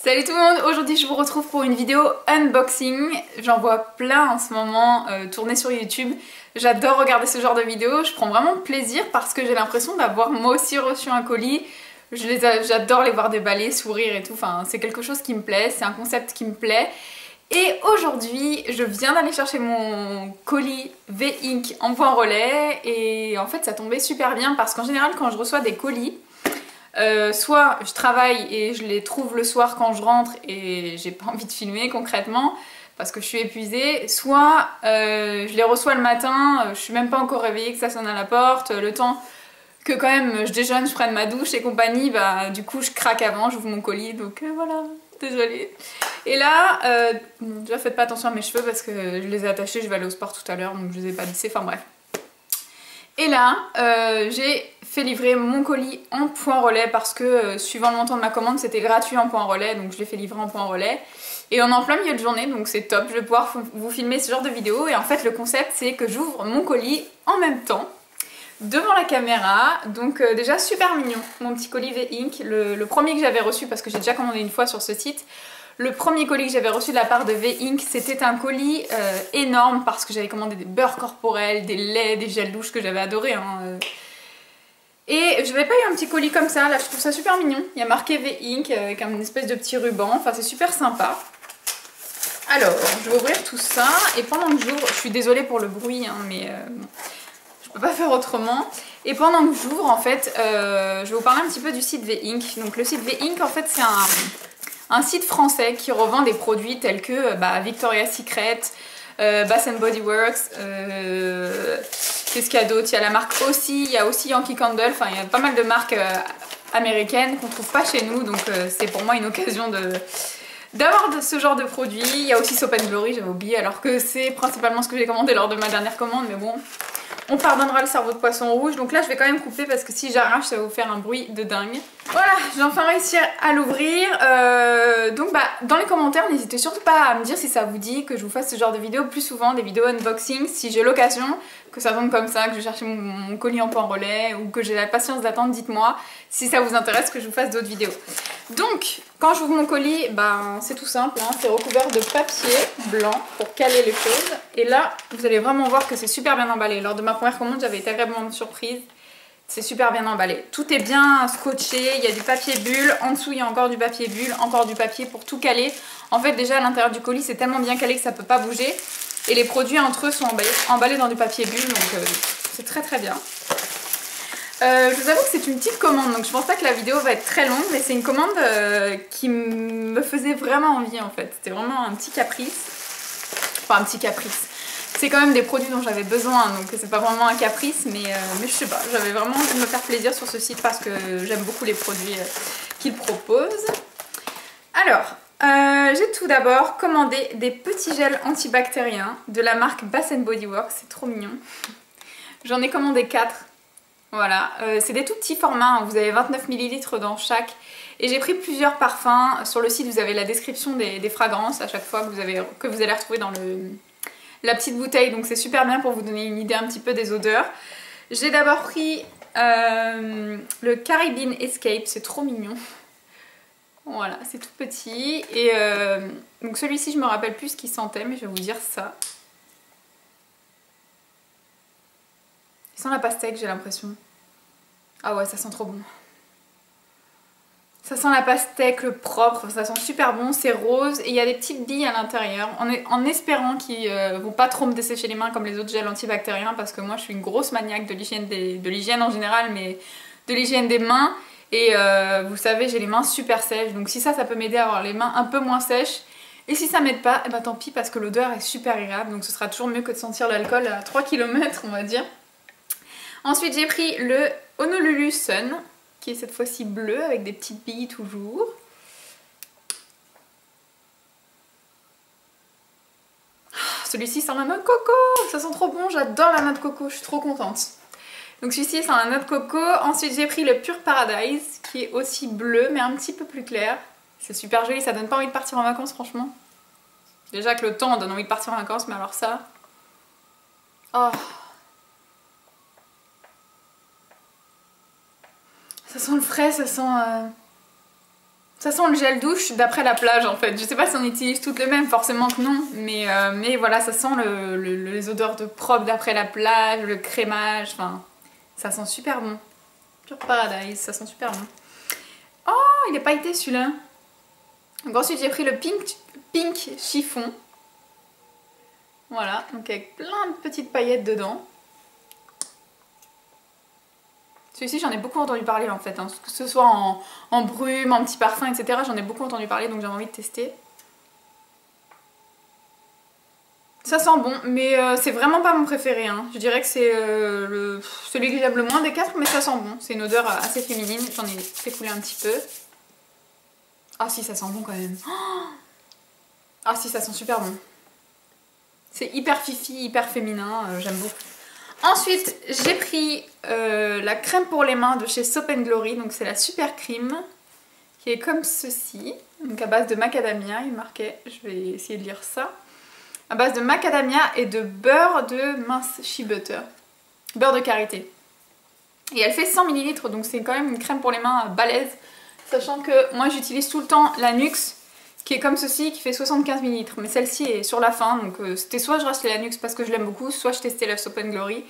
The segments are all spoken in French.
Salut tout le monde, aujourd'hui je vous retrouve pour une vidéo unboxing. J'en vois plein en ce moment tourner sur YouTube. J'adore regarder ce genre de vidéos, je prends vraiment plaisir parce que j'ai l'impression d'avoir moi aussi reçu un colis. J'adore les voir déballer, sourire et tout, enfin c'est quelque chose qui me plaît, c'est un concept qui me plaît. Et aujourd'hui, je viens d'aller chercher mon colis V-Ink en point relais et en fait ça tombait super bien parce qu'en général quand je reçois des colis, soit je travaille et je les trouve le soir quand je rentre et j'ai pas envie de filmer concrètement parce que je suis épuisée, soit je les reçois le matin, je suis même pas encore réveillée que ça sonne à la porte, le temps que quand même je déjeune, je prenne ma douche et compagnie, bah du coup je craque avant, j'ouvre mon colis, donc voilà, désolée. Et là, bon, déjà faites pas attention à mes cheveux parce que je les ai attachés, je vais aller au sport tout à l'heure donc je les ai pas lissés, enfin bref. Et là, j'ai fait livrer mon colis en point relais parce que suivant le montant de ma commande, c'était gratuit en point relais, donc je l'ai fait livrer en point relais. Et on est en plein milieu de journée, donc c'est top, je vais pouvoir vous filmer ce genre de vidéo. Et en fait, le concept, c'est que j'ouvre mon colis en même temps, devant la caméra. Donc déjà, super mignon, mon petit colis V-Ink, le premier que j'avais reçu, parce que j'ai déjà commandé une fois sur ce site. Le premier colis que j'avais reçu de la part de V-Ink, c'était un colis énorme parce que j'avais commandé des beurres corporels, des laits, des gels douche que j'avais adoré. Hein. Et je n'avais pas eu un petit colis comme ça, là je trouve ça super mignon. Il y a marqué V-Ink avec une espèce de petit ruban, enfin c'est super sympa. Alors, je vais ouvrir tout ça et pendant que j'ouvre, je suis désolée pour le bruit, hein, mais bon, je peux pas faire autrement. Et pendant que j'ouvre, en fait, je vais vous parler un petit peu du site V-Ink. Donc le site V-Ink, en fait, c'est un site français qui revend des produits tels que Victoria's Secret, Bath Body Works, qu'est-ce qu'il y a d'autre? Il y a la marque aussi, il y a aussi Yankee Candle, enfin il y a pas mal de marques américaines qu'on trouve pas chez nous, donc c'est pour moi une occasion d'avoir ce genre de produits. Il y a aussi Soap & Glory, j'avais oublié, alors que c'est principalement ce que j'ai commandé lors de ma dernière commande, mais bon, on pardonnera le cerveau de poisson rouge. Donc là je vais quand même couper parce que si j'arrache ça va vous faire un bruit de dingue. Voilà, j'ai enfin réussi à l'ouvrir. Donc dans les commentaires n'hésitez surtout pas à me dire si ça vous dit que je vous fasse ce genre de vidéos plus souvent, des vidéos unboxing, si j'ai l'occasion, que ça tombe comme ça, que je cherche mon colis en point relais ou que j'ai la patience d'attendre, dites-moi si ça vous intéresse que je vous fasse d'autres vidéos. Donc quand j'ouvre mon colis, c'est tout simple, hein, c'est recouvert de papier blanc pour caler les choses. Et là vous allez vraiment voir que c'est super bien emballé. Lors de ma première commande j'avais été agréablement surprise. C'est super bien emballé. Tout est bien scotché, il y a du papier bulle, en dessous il y a encore du papier bulle, encore du papier pour tout caler. En fait déjà à l'intérieur du colis c'est tellement bien calé que ça peut pas bouger. Et les produits entre eux sont emballés dans du papier bulle, donc c'est très très bien. Je vous avoue que c'est une petite commande, donc je pense pas que la vidéo va être très longue, mais c'est une commande qui me faisait vraiment envie en fait. C'était vraiment un petit caprice. Enfin un petit caprice. C'est quand même des produits dont j'avais besoin, donc c'est pas vraiment un caprice, mais je sais pas, j'avais vraiment envie de me faire plaisir sur ce site parce que j'aime beaucoup les produits qu'ils proposent. Alors, j'ai tout d'abord commandé des petits gels antibactériens de la marque Bath Body Works, c'est trop mignon. J'en ai commandé 4, voilà, c'est des tout petits formats, hein. Vous avez 29 ml dans chaque. Et j'ai pris plusieurs parfums, sur le site vous avez la description des fragrances à chaque fois que vous allez retrouver dans la petite bouteille, donc c'est super bien pour vous donner une idée un petit peu des odeurs. J'ai d'abord pris le Caribbean Escape, c'est trop mignon. Voilà, c'est tout petit. Et donc celui-ci, je me rappelle plus ce qu'il sentait, mais je vais vous dire ça. Il sent la pastèque, j'ai l'impression. Ah ouais, ça sent trop bon. Ça sent la pastèque, le propre, ça sent super bon, c'est rose et il y a des petites billes à l'intérieur, en espérant qu'ils vont pas trop me dessécher les mains comme les autres gels antibactériens parce que moi je suis une grosse maniaque de l'hygiène en général, mais de l'hygiène des mains et vous savez j'ai les mains super sèches, donc si ça peut m'aider à avoir les mains un peu moins sèches. Et si ça m'aide pas, eh ben tant pis parce que l'odeur est super agréable, donc ce sera toujours mieux que de sentir l'alcool à 3 km on va dire. Ensuite j'ai pris le Honolulu Sun, qui est cette fois-ci bleu avec des petites billes toujours. Celui-ci sent la noix de coco, ça sent trop bon, j'adore la noix de coco, je suis trop contente. Donc celui-ci sent la noix de coco. Ensuite j'ai pris le Pure Paradise qui est aussi bleu mais un petit peu plus clair. C'est super joli, ça donne pas envie de partir en vacances franchement. Déjà que le temps donne envie de partir en vacances, mais alors ça... Oh. Ça sent le frais, ça sent... Ça sent le gel douche d'après la plage en fait. Je sais pas si on utilise toutes les mêmes, forcément que non. Mais voilà, ça sent les odeurs de propre d'après la plage, le crémage. Enfin, ça sent super bon. Pure Paradise, ça sent super bon. Oh, il est pailleté celui-là. Donc ensuite j'ai pris le pink chiffon. Voilà, donc avec plein de petites paillettes dedans. Celui-ci j'en ai beaucoup entendu parler en fait, hein. Que ce soit en brume, en petit parfum, etc. J'en ai beaucoup entendu parler donc j'avais envie de tester. Ça sent bon, mais c'est vraiment pas mon préféré, hein. Je dirais que c'est celui que j'aime le moins des quatre, mais ça sent bon. C'est une odeur assez féminine, j'en ai fait couler un petit peu. Ah si, ça sent bon quand même. Ah si, ça sent super bon. C'est hyper fifi, hyper féminin, j'aime beaucoup. Ensuite, j'ai pris la crème pour les mains de chez Soap & Glory, donc c'est la Super Cream, qui est comme ceci, donc à base de macadamia, il marquait, je vais essayer de lire ça, à base de macadamia et de beurre de mince shea butter, beurre de karité. Et elle fait 100 ml, donc c'est quand même une crème pour les mains balèze, sachant que moi j'utilise tout le temps la Nuxe, qui est comme ceci, qui fait 75 ml. Mais celle-ci est sur la fin, donc c'était soit je rachetais la Nuxe parce que je l'aime beaucoup, soit je testais la Soap & Glory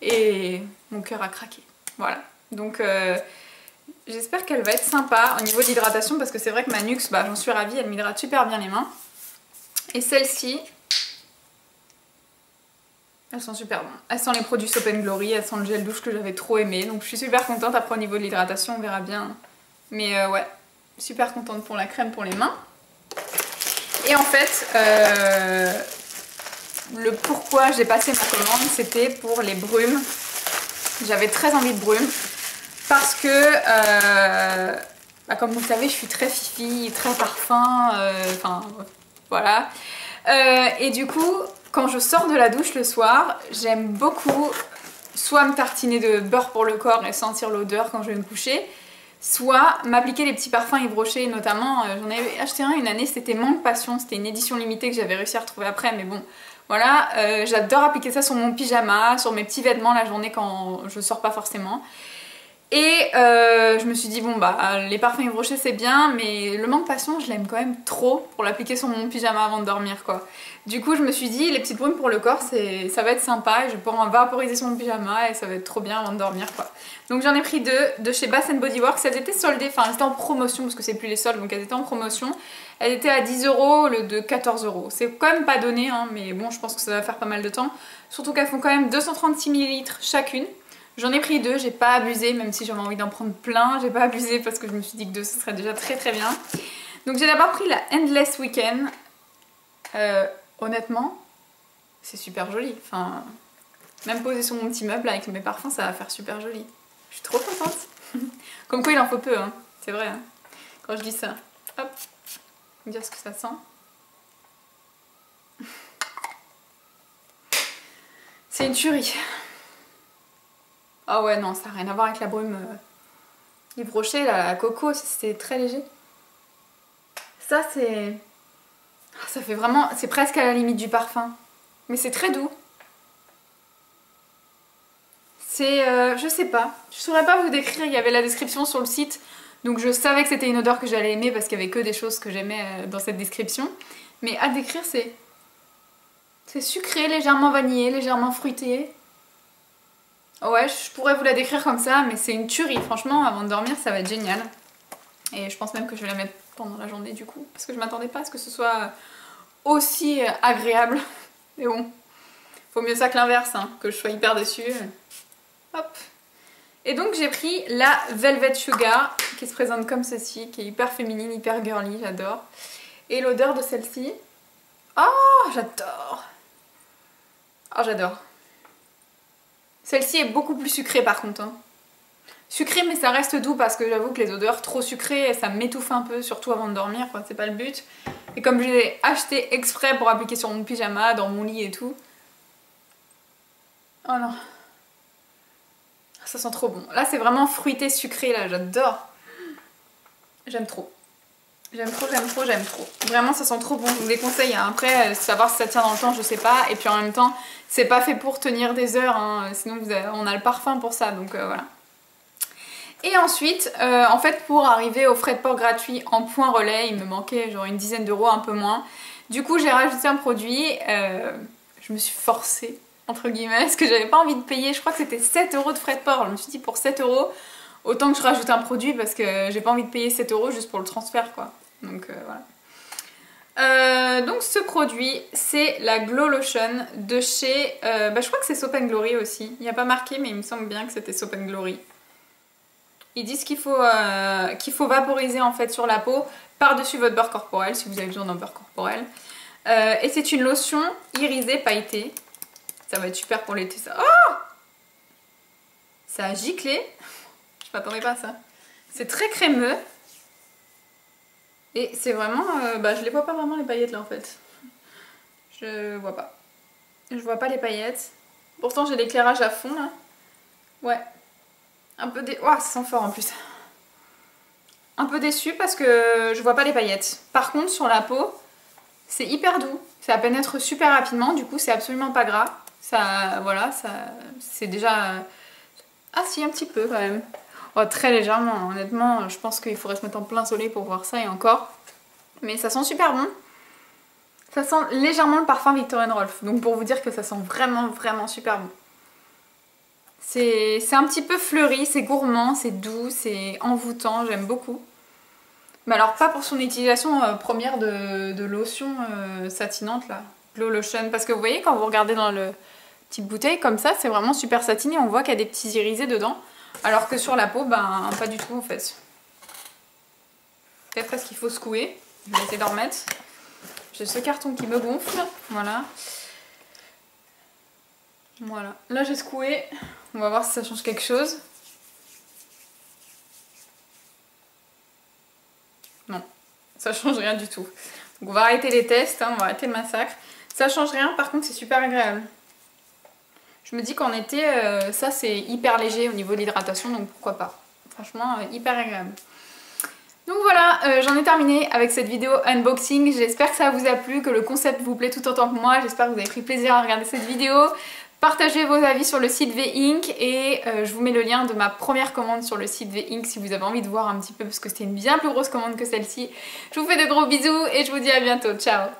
et mon cœur a craqué. Voilà, donc j'espère qu'elle va être sympa au niveau de l'hydratation parce que c'est vrai que ma Nuxe, bah, j'en suis ravie, elle m'hydrate super bien les mains. Et celle-ci, elles sont super bonnes. Elles sont les produits Soap & Glory, elles sont le gel douche que j'avais trop aimé, donc je suis super contente. Après au niveau de l'hydratation, on verra bien. Mais ouais, super contente pour la crème pour les mains. Et en fait, le pourquoi j'ai passé ma commande, c'était pour les brumes. J'avais très envie de brumes parce que, bah, comme vous le savez, je suis très fifi, très parfum, enfin voilà. Et du coup, quand je sors de la douche le soir, j'aime beaucoup soit me tartiner de beurre pour le corps et sentir l'odeur quand je vais me coucher, soit m'appliquer les petits parfums Yves Rocher, notamment j'en avais acheté un une année, c'était Manque Passion, c'était une édition limitée que j'avais réussi à retrouver après, mais bon voilà, j'adore appliquer ça sur mon pyjama, sur mes petits vêtements la journée quand je sors pas forcément. Et je me suis dit bon bah les parfums Yves Rocher c'est bien, mais le Manque Passion je l'aime quand même trop pour l'appliquer sur mon pyjama avant de dormir quoi. Du coup je me suis dit les petites brumes pour le corps ça va être sympa, et je vais pouvoir en vaporiser sur mon pyjama et ça va être trop bien avant de dormir quoi. Donc j'en ai pris deux de chez Bath Body Works, elles étaient soldées, enfin elles étaient en promotion parce que c'est plus les soldes donc elles étaient en promotion. Elles étaient à 10 € au lieu de 14 €. C'est quand même pas donné hein, mais bon je pense que ça va faire pas mal de temps. Surtout qu'elles font quand même 236 ml chacune. J'en ai pris deux, j'ai pas abusé, même si j'avais envie d'en prendre plein, j'ai pas abusé parce que je me suis dit que deux ce serait déjà très très bien. Donc j'ai d'abord pris la Endless Weekend. Honnêtement, c'est super joli. Enfin, même posé sur mon petit meuble avec mes parfums, ça va faire super joli. Je suis trop contente. Comme quoi il en faut peu, hein. C'est vrai. Hein. Quand je dis ça. Hop, je vais me dire ce que ça sent. C'est une tuerie. Ah ouais non, ça n'a rien à voir avec la brume Yves Rocher, la coco, c'était très léger. Ça c'est... Ça fait vraiment... C'est presque à la limite du parfum. Mais c'est très doux. C'est... je sais pas. Je saurais pas vous décrire, il y avait la description sur le site. Donc je savais que c'était une odeur que j'allais aimer parce qu'il y avait que des choses que j'aimais dans cette description. Mais à décrire c'est... C'est sucré, légèrement vanillé, légèrement fruité. Ouais, je pourrais vous la décrire comme ça, mais c'est une tuerie. Franchement, avant de dormir, ça va être génial. Et je pense même que je vais la mettre pendant la journée du coup. Parce que je m'attendais pas à ce que ce soit aussi agréable. Mais bon, faut mieux ça que l'inverse, hein, que je sois hyper déçue. Hop. Et donc j'ai pris la Velvet Sugar, qui se présente comme ceci, qui est hyper féminine, hyper girly, j'adore. Et l'odeur de celle-ci... Oh, j'adore. Oh, j'adore. Celle-ci est beaucoup plus sucrée par contre. Hein. Sucrée mais ça reste doux parce que j'avoue que les odeurs trop sucrées ça m'étouffe un peu, surtout avant de dormir, enfin, c'est pas le but. Et comme je l'ai acheté exprès pour appliquer sur mon pyjama, dans mon lit et tout. Oh non. Ça sent trop bon. Là c'est vraiment fruité sucré là, j'adore. J'aime trop. J'aime trop, j'aime trop, j'aime trop. Vraiment ça sent trop bon, je vous les conseille. Hein. Après savoir si ça tient dans le temps je sais pas. Et puis en même temps c'est pas fait pour tenir des heures, hein. Sinon on a le parfum pour ça donc voilà. Et ensuite, en fait, pour arriver aux frais de port gratuits en point relais, il me manquait genre une dizaine d'euros, un peu moins. Du coup, j'ai rajouté un produit, je me suis forcée, entre guillemets, parce que j'avais pas envie de payer, je crois que c'était 7 euros de frais de port. Je me suis dit pour 7 euros, autant que je rajoute un produit parce que j'ai pas envie de payer 7 euros juste pour le transfert quoi. Donc voilà. Donc ce produit, c'est la Glow Lotion de chez, je crois que c'est Soap & Glory aussi. Il n'y a pas marqué mais il me semble bien que c'était Soap & Glory. Ils disent qu'il faut vaporiser en fait sur la peau par-dessus votre beurre corporel si vous avez besoin d'un beurre corporel. Et c'est une lotion irisée pailletée. Ça va être super pour l'été ça. Oh, ça a giclé. Je m'attendais pas à ça. C'est très crémeux. Et c'est vraiment... je les vois pas vraiment les paillettes là en fait. Je vois pas. Je vois pas les paillettes. Pourtant j'ai l'éclairage à fond là. Ouais. Un peu oh, ça sent fort en plus. Un peu déçue parce que je vois pas les paillettes. Par contre sur la peau, c'est hyper doux. Ça pénètre super rapidement, du coup c'est absolument pas gras. Ça, voilà, ça, c'est déjà... Ah si, un petit peu quand même. Oh, très légèrement, honnêtement, je pense qu'il faudrait se mettre en plein soleil pour voir ça et encore. Mais ça sent super bon. Ça sent légèrement le parfum Viktor & Rolf. Donc pour vous dire que ça sent vraiment, vraiment super bon. C'est un petit peu fleuri, c'est gourmand, c'est doux, c'est envoûtant, j'aime beaucoup. Mais alors pas pour son utilisation première de lotion satinante là, Glow Lotion. Parce que vous voyez quand vous regardez dans le petite bouteille comme ça, c'est vraiment super satiné, on voit qu'il y a des petits irisés dedans. Alors que sur la peau, pas du tout en fait. Peut-être parce qu'il faut secouer, je vais essayer d'en remettre. J'ai ce carton qui me gonfle, voilà. Voilà, là j'ai secoué, on va voir si ça change quelque chose. Non, ça change rien du tout. Donc on va arrêter les tests, on va arrêter le massacre. Ça change rien, par contre c'est super agréable. Je me dis qu'en été, ça c'est hyper léger au niveau de l'hydratation, donc pourquoi pas. Franchement, hyper agréable. Donc voilà, j'en ai terminé avec cette vidéo unboxing. J'espère que ça vous a plu, que le concept vous plaît tout autant que moi. J'espère que vous avez pris plaisir à regarder cette vidéo. Partagez vos avis sur le site V-Ink et je vous mets le lien de ma première commande sur le site V-Ink si vous avez envie de voir un petit peu parce que c'était une bien plus grosse commande que celle-ci. Je vous fais de gros bisous et je vous dis à bientôt. Ciao!